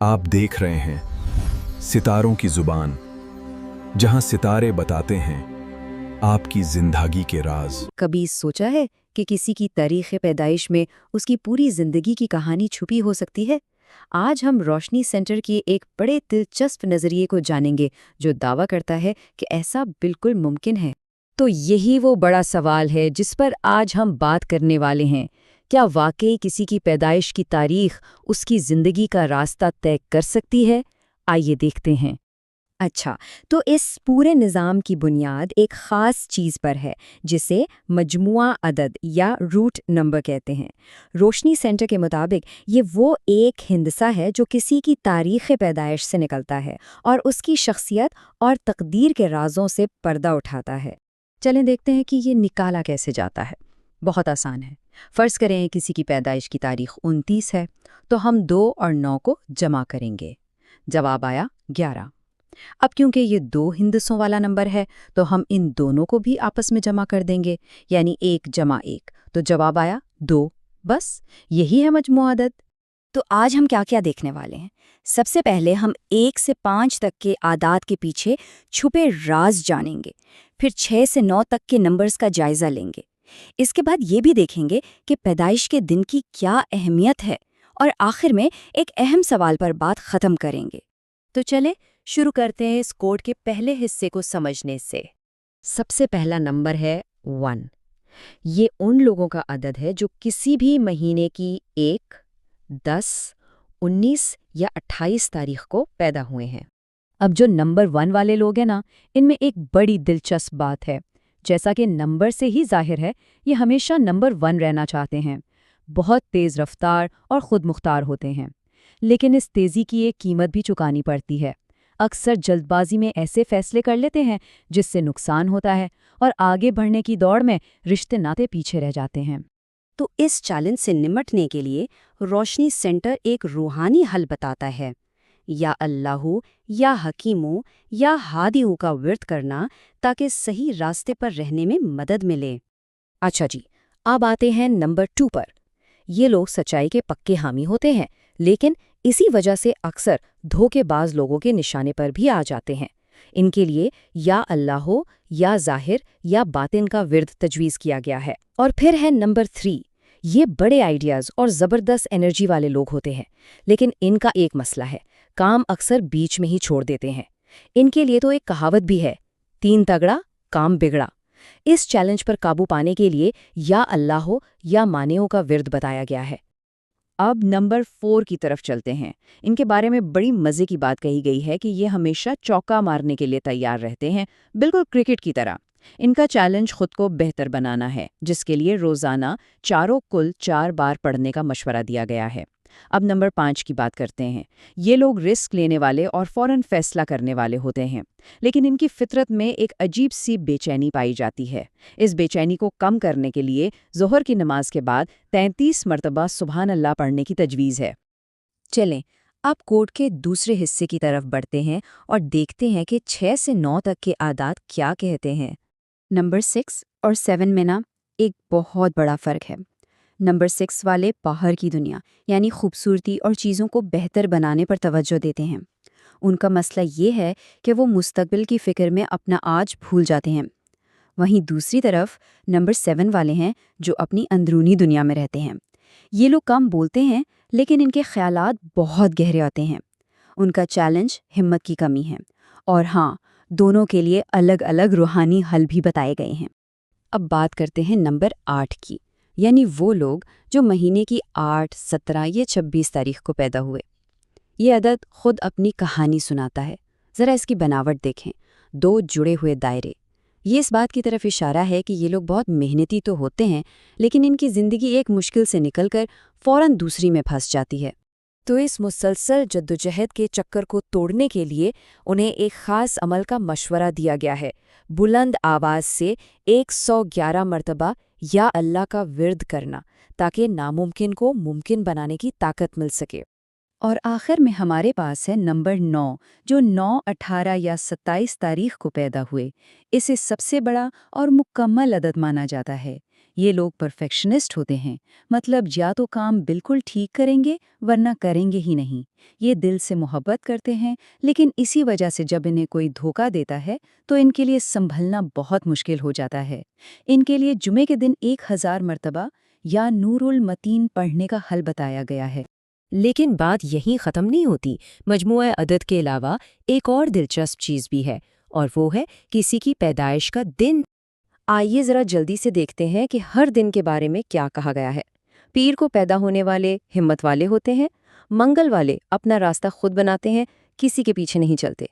आप देख रहे हैं सितारों की जुबान, जहां सितारे बताते हैं आपकी जिंदगी के राज। कभी सोचा है कि किसी की तारीख़ पैदाइश में उसकी पूरी जिंदगी की कहानी छुपी हो सकती है? आज हम रोशनी सेंटर के एक बड़े दिलचस्प नज़रिए को जानेंगे जो दावा करता है कि ऐसा बिल्कुल मुमकिन है। तो यही वो बड़ा सवाल है जिस पर आज हम बात करने वाले हैं। क्या वाकई किसी की पैदाइश की तारीख उसकी ज़िंदगी का रास्ता तय कर सकती है? आइए देखते हैं। अच्छा, तो इस पूरे निज़ाम की बुनियाद एक ख़ास चीज़ पर है जिसे मजमुआ अदद या रूट नंबर कहते हैं। रोशनी सेंटर के मुताबिक ये वो एक हिंदसा है जो किसी की तारीख़ पैदाइश से निकलता है और उसकी शख्सियत और तकदीर के राज़ों से पर्दा उठाता है। चलें देखते हैं कि ये निकाला कैसे जाता है। बहुत आसान है। फ़र्ज़ करें किसी की पैदाइश की तारीख़ 29 है, तो हम 2 और 9 को जमा करेंगे। जवाब आया 11। अब क्योंकि ये 2 हिंदसों वाला नंबर है तो हम इन दोनों को भी आपस में जमा कर देंगे, यानी 1 जमा 1, तो जवाब आया 2। बस यही है मजमूआ अदद। तो आज हम क्या क्या देखने वाले हैं? सबसे पहले हम 1 से 5 तक के आदाद के पीछे छुपे राज जानेंगे, फिर 6 से 9 तक के नंबर्स का जायजा लेंगे। इसके बाद ये भी देखेंगे कि पैदाइश के दिन की क्या अहमियत है, और आखिर में एक अहम सवाल पर बात ख़त्म करेंगे। तो चले शुरू करते हैं इस कोड के पहले हिस्से को समझने से। सबसे पहला नंबर है 1। ये उन लोगों का अदद है जो किसी भी महीने की 1, 10, 19 या 28 तारीख को पैदा हुए हैं। अब जो नंबर 1 वाले लोग हैं ना, इनमें एक बड़ी दिलचस्प बात है। जैसा कि नंबर से ही जाहिर है, ये हमेशा नंबर 1 रहना चाहते हैं। बहुत तेज़ रफ्तार और खुद मुख्तार होते हैं, लेकिन इस तेज़ी की एक कीमत भी चुकानी पड़ती है। अक्सर जल्दबाजी में ऐसे फैसले कर लेते हैं जिससे नुकसान होता है और आगे बढ़ने की दौड़ में रिश्ते नाते पीछे रह जाते हैं। तो इस चैलेंज से निपटने के लिए रोशनी सेंटर एक रूहानी हल बताता है। या अल्लाहू या हकीमों या हादियों का विर्द करना ताकि सही रास्ते पर रहने में मदद मिले। अच्छा जी, अब आते हैं नंबर 2 पर। ये लोग सच्चाई के पक्के हामी होते हैं, लेकिन इसी वजह से अक्सर धोखेबाज लोगों के निशाने पर भी आ जाते हैं। इनके लिए या अल्लाह या ज़ाहिर या बातिन का विर्द तजवीज़ किया गया है। और फिर है नंबर 3। ये बड़े आइडियाज़ और ज़बरदस्त एनर्जी वाले लोग होते हैं, लेकिन इनका एक मसला है, काम अक्सर बीच में ही छोड़ देते हैं। इनके लिए तो एक कहावत भी है, 3 तगड़ा काम बिगड़ा। इस चैलेंज पर काबू पाने के लिए या अल्लाह या मानेओं का विर्द बताया गया है। अब नंबर 4 की तरफ चलते हैं। इनके बारे में बड़ी मज़े की बात कही गई है कि ये हमेशा चौका मारने के लिए तैयार रहते हैं, बिल्कुल क्रिकेट की तरह। इनका चैलेंज खुद को बेहतर बनाना है, जिसके लिए रोज़ाना चारों कुल 4 बार पढ़ने का मशवरा दिया गया है। अब नंबर 5 की बात करते हैं। ये लोग रिस्क लेने वाले और फौरन फैसला करने वाले होते हैं, लेकिन इनकी फितरत में एक अजीब सी बेचैनी पाई जाती है। इस बेचैनी को कम करने के लिए ज़ोहर की नमाज के बाद 33 मरतबा सुबहान अल्लाह पढ़ने की तजवीज़ है। चलें, अब कोड के दूसरे हिस्से की तरफ बढ़ते हैं और देखते हैं कि 6 से 9 तक के आदाद क्या कहते हैं। नंबर 6 और 7 में ना एक बहुत बड़ा फ़र्क है। नंबर 6 वाले बाहर की दुनिया यानी खूबसूरती और चीज़ों को बेहतर बनाने पर तवज्जो देते हैं। उनका मसला ये है कि वो मुस्तकबिल की फ़िक्र में अपना आज भूल जाते हैं। वहीं दूसरी तरफ नंबर 7 वाले हैं जो अपनी अंदरूनी दुनिया में रहते हैं। ये लोग कम बोलते हैं, लेकिन इनके ख्यालात बहुत गहरे आते हैं। उनका चैलेंज हिम्मत की कमी है। और हाँ, दोनों के लिए अलग अलग रूहानी हल भी बताए गए हैं। अब बात करते हैं नंबर 8 की, यानी वो लोग जो महीने की 8, 17 या 26 तारीख को पैदा हुए। ये अदद खुद अपनी कहानी सुनाता है। ज़रा इसकी बनावट देखें, 2 जुड़े हुए दायरे। ये इस बात की तरफ इशारा है कि ये लोग बहुत मेहनती तो होते हैं, लेकिन इनकी ज़िंदगी एक मुश्किल से निकलकर फ़ौरन दूसरी में फंस जाती है। तो इस मुसलसल जद्दोजहद के चक्कर को तोड़ने के लिए उन्हें एक ख़ास अमल का मशवरा दिया गया है। बुलंद आवाज़ से 111 मरतबा या अल्लाह का विर्द करना, ताकि नामुमकिन को मुमकिन बनाने की ताकत मिल सके। और आखिर में हमारे पास है नंबर 9, जो 9, 18 या 27 तारीख को पैदा हुए। इसे सबसे बड़ा और मुकम्मल अदद माना जाता है। یہ لوگ پرفیکشنسٹ ہوتے ہیں، مطلب یا تو کام بالکل ٹھیک کریں گے ورنہ کریں گے ہی نہیں۔ یہ دل سے محبت کرتے ہیں، لیکن اسی وجہ سے جب انہیں کوئی دھوکہ دیتا ہے تو ان کے لیے سنبھلنا بہت مشکل ہو جاتا ہے۔ ان کے لیے جمعے کے دن 1000 مرتبہ یا نور المتین پڑھنے کا حل بتایا گیا ہے۔ لیکن بات یہیں ختم نہیں ہوتی۔ مجموعہ عدد کے علاوہ ایک اور دلچسپ چیز بھی ہے، اور وہ ہے کسی کی پیدائش کا دن۔ آئیے ذرا جلدی سے دیکھتے ہیں کہ ہر دن کے بارے میں کیا کہا گیا ہے۔ پیر کو پیدا ہونے والے ہمت والے ہوتے ہیں، منگل والے اپنا راستہ خود بناتے ہیں، کسی کے پیچھے نہیں چلتے،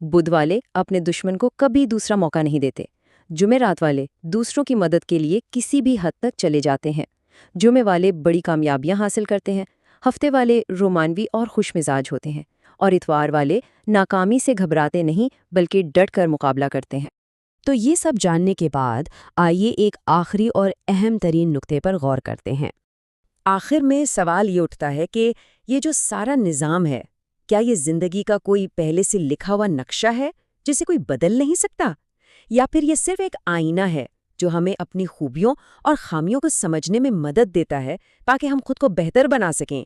بدھ والے اپنے دشمن کو کبھی دوسرا موقع نہیں دیتے، جمعرات والے دوسروں کی مدد کے لیے کسی بھی حد تک چلے جاتے ہیں، جمعے والے بڑی کامیابیاں حاصل کرتے ہیں، ہفتے والے رومانوی اور خوش مزاج ہوتے ہیں، اور اتوار والے ناکامی سے گھبراتے نہیں بلکہ ڈٹ کر مقابلہ کرتے ہیں۔ تو یہ سب جاننے کے بعد آئیے ایک آخری اور اہم ترین نقطے پر غور کرتے ہیں۔ آخر میں سوال یہ اٹھتا ہے کہ یہ جو سارا نظام ہے، کیا یہ زندگی کا کوئی پہلے سے لکھا ہوا نقشہ ہے جسے کوئی بدل نہیں سکتا؟ یا پھر یہ صرف ایک آئینہ ہے جو ہمیں اپنی خوبیوں اور خامیوں کو سمجھنے میں مدد دیتا ہے تاکہ ہم خود کو بہتر بنا سکیں؟